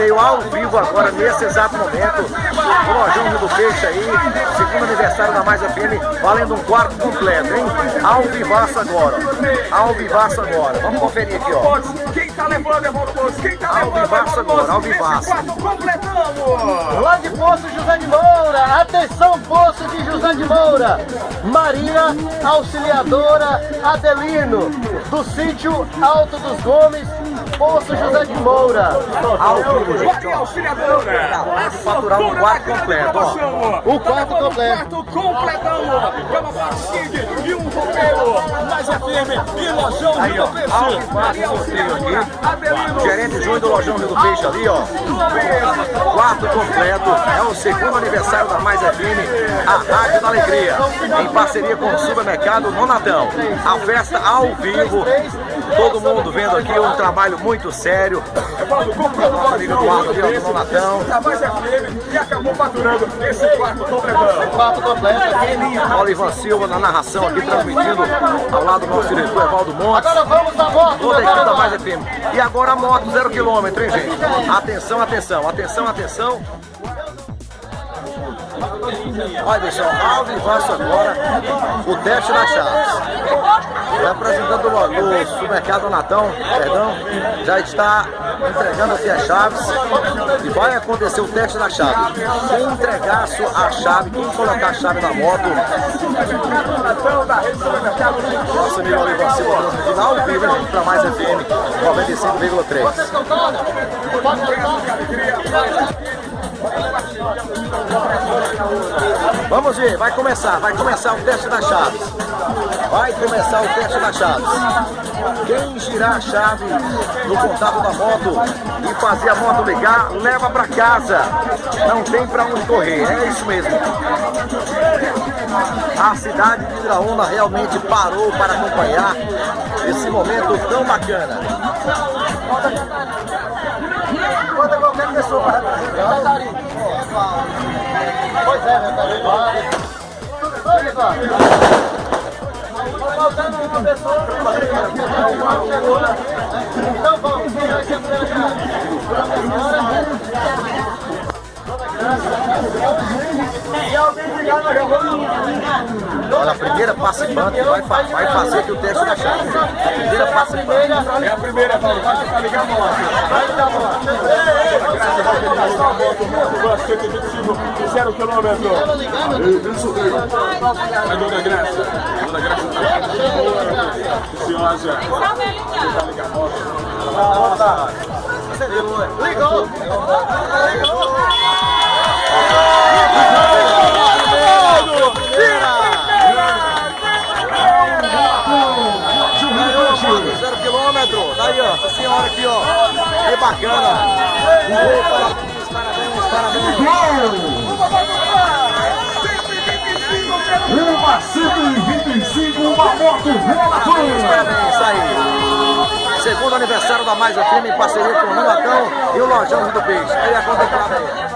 sorteio ao vivo agora, nesse exato momento. O Lojão Rio do Peixe aí, segundo aniversário da Mais FM, valendo um quarto completo, hein? Ao vivaço agora, ao vivaço agora. Vamos conferir aqui, ó. Quem tá levando é Valdomoço, quem tá ao vivaço agora, ao vivaço. Completamos! Lá de Poço José de Moura, atenção Poço de José de Moura, Maria Auxiliadora Adelino, do sítio Alto dos Gomes, Poço José de Moura. Ao vivo, gente, Maria ó. Auxiliadora, Faturar um quarto completo, ó. O quarto completo. Quarto completamos! Cama Cid e um roteiro mais FM e Lojão Aí, Rio ó, do Peixe. ao vivaço sorteio aqui. Adelino, Gerente Júnior do Lojão Rio do Peixe ali, ó. Quarto completo, é o segundo aniversário da Mais FM, a Rádio da Alegria, em parceria com o supermercado Nonatão. A festa ao vivo, todo mundo vendo aqui um trabalho muito sério. Nosso amigo Eduardo ali, ó, do Nonatão. da Mais FM e acabou faturando esse quarto completando. Quarto completo aqui. Olivan Silva na narração aqui, transmitindo ao lado do nosso diretor Evaldo Montes. Agora vamos na moto. Toda a equipe da Mais FM. E agora a moto 0 km, hein, gente? Atenção, atenção, atenção, atenção. Olha, pessoal, ao vivaço agora, o teste das chaves. O representante do supermercado Natão, perdão, já está entregando aqui as chaves e vai acontecer o teste da chave. Quem entregar a chave, quem colocar a chave na moto, nosso amigo Olivan Silva transmitindo ao vivo, gente, para Mais FM 95,3. Vamos ver, vai começar o teste das chaves. Vai começar o teste das chaves. Quem girar a chave no contato da moto e fazer a moto ligar, leva para casa. Não tem para onde correr, é isso mesmo. A cidade de Graúna realmente parou para acompanhar esse momento tão bacana. Conta qualquer pessoa para representar. Pois é, meu caro. Tudo bem, Eduardo? Faltando uma pessoa para então vamos, vai ser a primeira Olha, a primeira participante vai fazer aqui o teste da chave. A primeira participante. É a primeira, Paulo. Vai tentar ligar a moto. Vai ligar a moto. Graça, vai tentar só a moto. Moto 125, 0 km. A dona Graça. A dona Graça tá ansiosa. Tentar ligar a moto. Ligou! Zero quilômetro, tá aí, ó, essa senhora aqui, ó, que bacana. Parabéns. Uma 125, uma moto Parabéns, isso aí. Segundo aniversário da Mais FM em parceria com o Nonatão e o Lojão Rio do Peixe. Aí a contemplada aí.